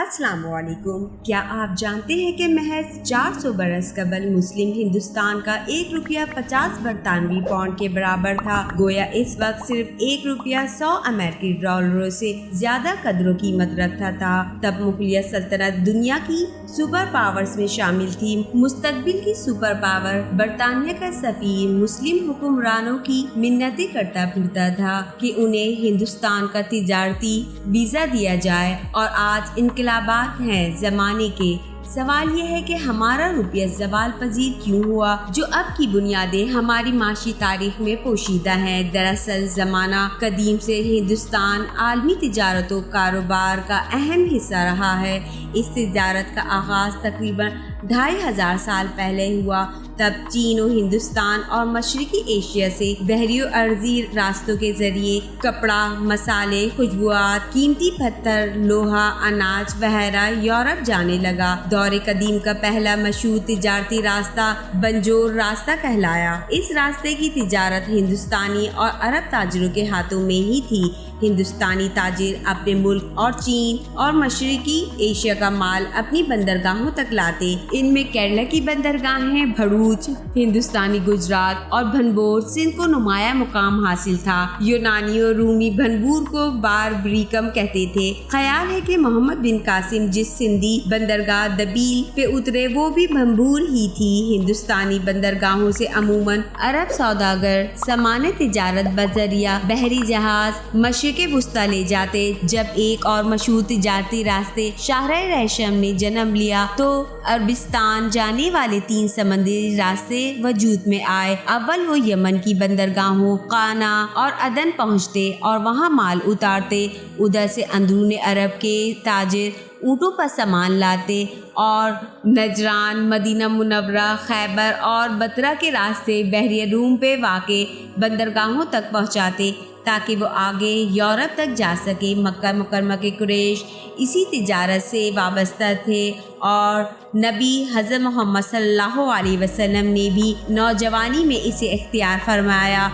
السلام علیکم۔ کیا آپ جانتے ہیں کہ محض 400 برس قبل مسلم ہندوستان کا 1 روپیہ 50 برطانوی پاؤنڈ کے برابر تھا؟ گویا اس وقت صرف 1 روپیہ 100 امریکی ڈالروں سے زیادہ قدر و قیمت رکھتا تھا۔ تب مغلیہ سلطنت دنیا کی سپر پاورز میں شامل تھی۔ مستقبل کی سپر پاور برطانیہ کا سفیر مسلم حکمرانوں کی منتیں کرتا پھرتا تھا کہ انہیں ہندوستان کا تجارتی ویزا دیا جائے، اور آج انقلابات ہیں زمانے کے۔ سوال یہ ہے کہ ہمارا روپیہ زوال پذیر کیوں ہوا، جو اب کی بنیادیں ہماری معاشی تاریخ میں پوشیدہ ہیں۔ دراصل زمانہ قدیم سے ہندوستان عالمی تجارت و کاروبار کا اہم حصہ رہا ہے۔ اس تجارت کا آغاز تقریباً 2500 سال پہلے ہوا۔ تب چین و ہندوستان اور مشرقی ایشیا سے بحری و ارضی راستوں کے ذریعے کپڑا، مسالے، خوشبوات، قیمتی پتھر، لوہا، اناج وغیرہ یورپ جانے لگا۔ دور قدیم کا پہلا مشہور تجارتی راستہ بنجور راستہ کہلایا۔ اس راستے کی تجارت ہندوستانی اور عرب تاجروں کے ہاتھوں میں ہی تھی۔ ہندوستانی تاجر اپنے ملک اور چین اور مشرقی ایشیا کا مال اپنی بندرگاہوں تک لاتے۔ ان میں کیرلا کی بندرگاہیں بھروچ ہندوستانی گجرات اور بھنبور سندھ کو نمایاں مقام حاصل تھا۔ یونانی اور رومی بھنبور کو باربریکم کہتے تھے۔ خیال ہے کہ محمد بن قاسم جس سندھی بندرگاہ دبیل پہ اترے وہ بھی بھنبور ہی تھی۔ ہندوستانی بندرگاہوں سے عموماً عرب سوداگر سامان تجارت بذریعہ بحری جہاز مشرق وسطی لے جاتے۔ جب ایک اور مشہور تجارتی راستے شاہراہ ریشم نے جنم لیا تو عربستان جانے والے 3 سمندری راستے وجود میں آئے۔ اول وہ یمن کی بندرگاہوں قانا اور عدن پہنچتے اور وہاں مال اتارتے۔ ادھر سے اندرون عرب کے تاجر اونٹوں پر سامان لاتے اور نجران، مدینہ منورہ، خیبر اور بطرہ کے راستے بحیرہ روم پہ واقع بندرگاہوں تک پہنچاتے تاکہ وہ آگے یورپ تک جا سکے۔ مکہ مکرمہ کے قریش اسی تجارت سے وابستہ تھے اور نبی حضرت محمد صلی اللہ علیہ وسلم نے بھی نوجوانی میں اسے اختیار فرمایا۔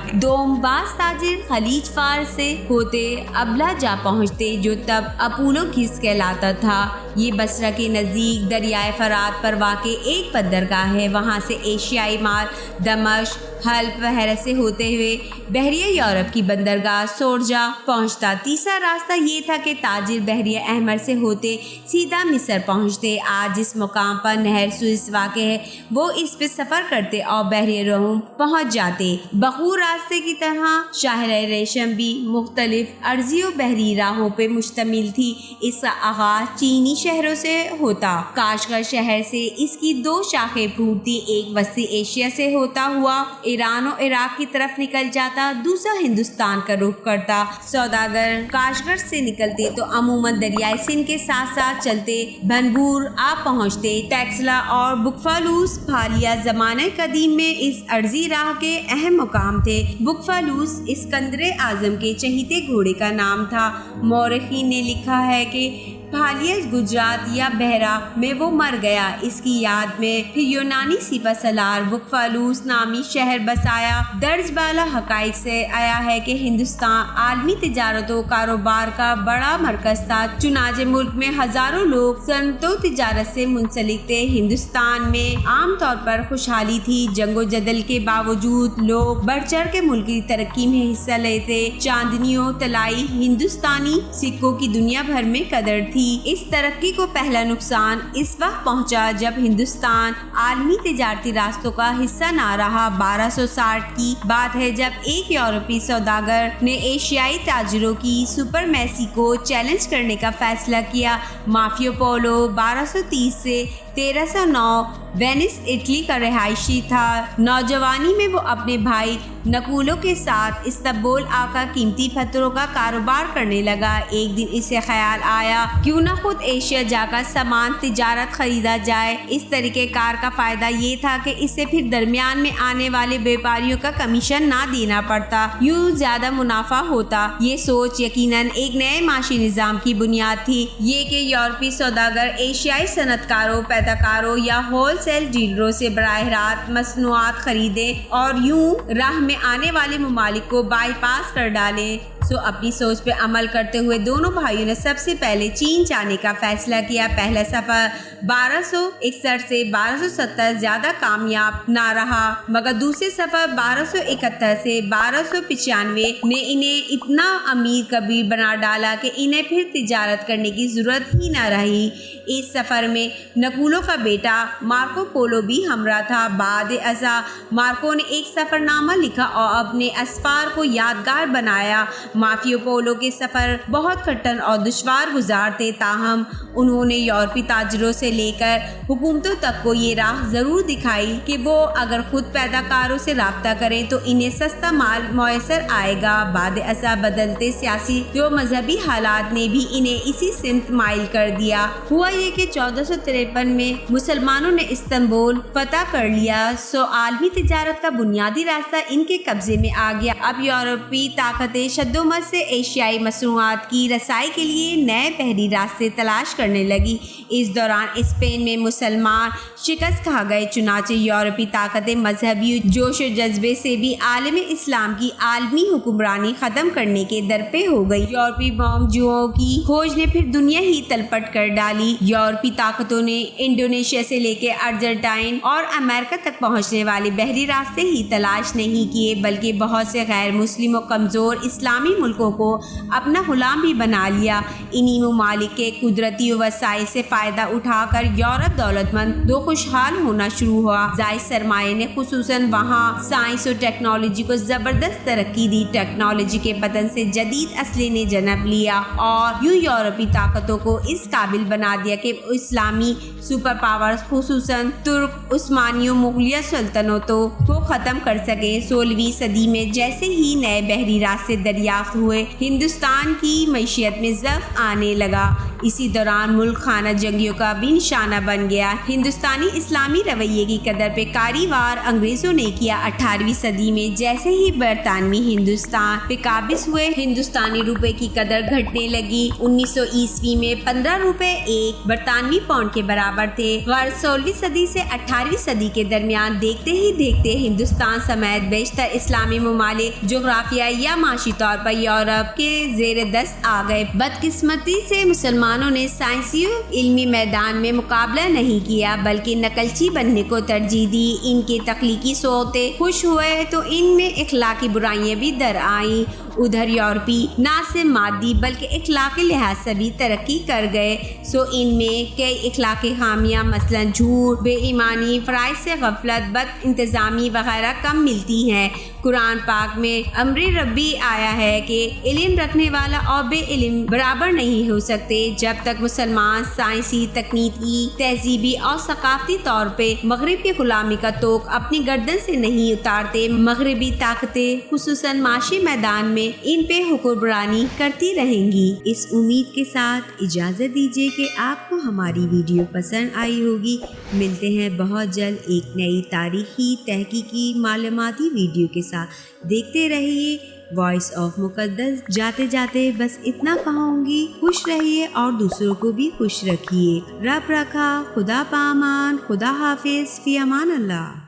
بعض تاجر خلیج فارس سے ہوتے ابلا جا پہنچتے جو تب اپولو گھس کہلاتا تھا۔ یہ بصرہ کے نزدیک دریائے فرات پر واقع ایک بندرگاہ ہے۔ وہاں سے ایشیائی مال دمشق، حلب وغیرہ سے ہوتے ہوئے بحریہ یورپ کی بندرگاہ سورجا پہنچتا۔ تیسرا راستہ یہ تھا کہ تاجر بحریہ احمر سے ہوتے سیدھا مصر پہنچتے۔ آج جس مقام پر نہر سوئس واقع ہے وہ اس پہ سفر کرتے اور بحریہ روم پہنچ جاتے۔ بخور راستے کی طرح شاہراہ ریشم بھی مختلف عرضی و بحری راہوں پہ مشتمل تھی۔ اس کا آغاز چینی شہروں سے ہوتا۔ کاشغر شہر سے اس کی 2 شاخیں پھوٹتی۔ ایک وسطی ایشیا سے ہوتا ہوا ایران و عراق کی طرف نکل جاتا، دوسرا ہندوستان کا رخ کرتا۔ سوداگر کاشغر سے نکلتے تو عموماً دریائے سندھ کے ساتھ ساتھ چلتے بھنبور آ پہنچتے۔ ٹیکسلا اور بکفالوس پھالیا زمانہ قدیم میں اس عرضی راہ کے اہم مقام تھے۔ بکفالوس اسکندر اعظم کے چہیتے گھوڑے کا نام تھا۔ مورخین نے لکھا ہے کہ پھالیا گجرات یا بحرہ میں وہ مر گیا۔ اس کی یاد میں پھر یونانی سپہ سالار بکفالوس نامی شہر بسایا۔ درج بالا حقائق سے آیا ہے کہ ہندوستان عالمی تجارت و کاروبار کا بڑا مرکز تھا، چنانچہ ملک میں ہزاروں لوگ صنعت و تجارت سے منسلک تھے۔ ہندوستان میں عام طور پر خوشحالی تھی۔ جنگ و جدل کے باوجود لوگ بڑھ چڑھ کے ملک کی ترقی میں حصہ لیتے۔ چاندنیوں طلائی ہندوستانی سکوں کی دنیا بھر میں قدر تھی۔ اس ترقی کو پہلا نقصان اس وقت پہنچا جب ہندوستان عالمی تجارتی راستوں کا حصہ نہ رہا۔ 1260 کی بات ہے جب ایک یورپی سوداگر نے ایشیائی تاجروں کی سپریمیسی کو چیلنج کرنے کا فیصلہ کیا۔ مارکو پولو 1230 سے 1309 وینس اٹلی کا رہائشی تھا۔ نوجوانی میں وہ اپنے بھائی نکولو کے ساتھ استنبول آ کر قیمتی پتھروں کا کاروبار کرنے لگا۔ ایک دن اسے خیال آیا کیوں نہ خود ایشیا جا کر سامان تجارت خریدا جائے۔ اس طریقہ کار کا فائدہ یہ تھا کہ اسے پھر درمیان میں آنے والے بیپاریوں کا کمیشن نہ دینا پڑتا، یوں زیادہ منافع ہوتا۔ یہ سوچ یقیناً ایک نئے معاشی نظام کی بنیاد تھی، یہ کہ یورپی سوداگر ایشیائی صنعت کاروں، پیداکاروں یا ہول سیل ڈیلروں سے براہ راست مصنوعات خریدیں اور یوں راہ میں آنے والے ممالک کو بائی پاس کر ڈالیں۔ اپنی سوچ پہ عمل کرتے ہوئے دونوں بھائیوں نے سب سے پہلے چین جانے کا فیصلہ کیا۔ پہلا سفر 1261 سے 1270 زیادہ کامیاب نہ رہا، مگر دوسرے سفر 1271 سے 1295 نے انہیں اتنا امیر کبیر بنا ڈالا کہ انہیں پھر تجارت کرنے کی ضرورت ہی نہ رہی۔ اس سفر میں نکولو کا بیٹا مارکو پولو بھی ہمراہ تھا۔ بعد ازاں مارکو نے ایک سفر نامہ لکھا اور اپنے اسفار کو یادگار بنایا۔ مارکو پولو کے سفر بہت کٹھن اور دشوار گزار تھے، تاہم انہوں نے یورپی تاجروں سے لے کر حکومتوں تک کو یہ راہ ضرور دکھائی کہ وہ اگر خود پیدا کاروں سے رابطہ کریں تو انہیں سستا مال میسر آئے گا۔ بعد ازاں بدلتے سیاسی و مذہبی حالات نے بھی انہیں اسی سمت مائل کر دیا۔ ہوا یہ کہ 1453 میں مسلمانوں نے استنبول فتح کر لیا، سو عالمی تجارت کا بنیادی راستہ ان کے قبضے میں آ گیا۔ اب یورپی طاقتیں شدومت سے ایشیائی مصنوعات کی رسائی کے لیے نئے بحری راستے تلاش کرنے لگی۔ اس دوران اسپین میں مسلمان شکست کھا گئے، چنانچہ یورپی طاقتیں مذہبی جوش و جذبے سے بھی عالم اسلام کی عالمی حکمرانی ختم کرنے کے درپے ہو گئی۔ یورپی بامجوؤں کی کھوج نے پھر دنیا ہی تلپٹ کر ڈالی۔ یورپی طاقتوں نے انڈونیشیا سے لے کے ارجنٹائن اور امریکہ تک پہنچنے والے بحری راستے ہی تلاش نہیں کیے، بلکہ بہت سے غیر مسلم و کمزور اسلامی ملکوں کو اپنا غلام بھی بنا لیا۔ انہی ممالک کے قدرتی وسائل سے فائدہ اٹھا کر یورپ دولت مند و خوشحال ہونا شروع ہوا۔ زائد سرمایہ نے خصوصاً وہاں سائنس و ٹیکنالوجی کو زبردست ترقی دی۔ ٹیکنالوجی کے بدن سے جدید اسلحے نے جنم لیا اور یوں یورپی طاقتوں کو اس قابل بنا دیا کہ اسلامی سپر پاور خصوصاً ترک، عثمانی و مغلیہ سلطنتوں کو ختم کر سکیں۔ 16ویں صدی میں جیسے ہی نئے بحری راستے دریافت ہوئے، ہندوستان کی معیشت میں ضعف آنے لگا۔ اسی دوران ملک خانہ جنگیوں کا بھی نشانہ بن گیا۔ ہندوستانی اسلامی رویے کی قدر پہ کاری وار انگریزوں نے کیا۔ 18ویں صدی میں جیسے ہی برطانوی ہندوستان پہ قابض ہوئے، ہندوستانی روپے کی قدر گھٹنے لگی۔ 1900 عیسوی میں 15 روپے ایک برطانوی پاؤنڈ کے برابر تھے۔ غرض 16ویں صدی سے 18ویں صدی کے درمیان دیکھتے ہی دیکھتے ہندوستان سمیت بیشتر اسلامی ممالک جغرافیائی یا معاشی طور پر یورپ کے زیر دست آ گئے۔ بدقسمتی سے مسلمانوں نے سائنسی و علمی میدان میں مقابلہ نہیں کیا، بلکہ نقلچی بننے کو ترجیح دی۔ ان کے تخلیقی صوتے خوش ہوئے تو ان میں اخلاقی برائیاں بھی در آئیں۔ ادھر یورپی نہ صرف مادی بلکہ اخلاقی لحاظ سے بھی ترقی کر گئے، سو ان میں کئی اخلاقی خامیاں مثلاً جھوٹ، بے ایمانی، فرائض سے غفلت، بد انتظامی وغیرہ کم ملتی ہیں۔ قرآن پاک میں امر ربی آیا ہے کہ علم رکھنے والا اور بے علم برابر نہیں ہو سکتے۔ جب تک مسلمان سائنسی، تکنیکی، تہذیبی اور ثقافتی طور پہ مغرب کی غلامی کا طوق اپنی گردن سے نہیں اتارتے، مغربی طاقتیں خصوصاً معاشی میدان میں ان پہ حکمرانی کرتی رہیں گی۔ اس امید کے ساتھ اجازت دیجیے کہ آپ کو ہماری ویڈیو پسند آئی ہوگی۔ ملتے ہیں بہت جلد ایک نئی تاریخی، تحقیقی، معلوماتی ویڈیو کے ساتھ۔ دیکھتے رہیے وائس آف مقدس۔ جاتے جاتے بس اتنا کہوں گی، خوش رہیے اور دوسروں کو بھی خوش رکھیے۔ رب رکھا، خدا پامان، خدا حافظ، فی امان اللہ۔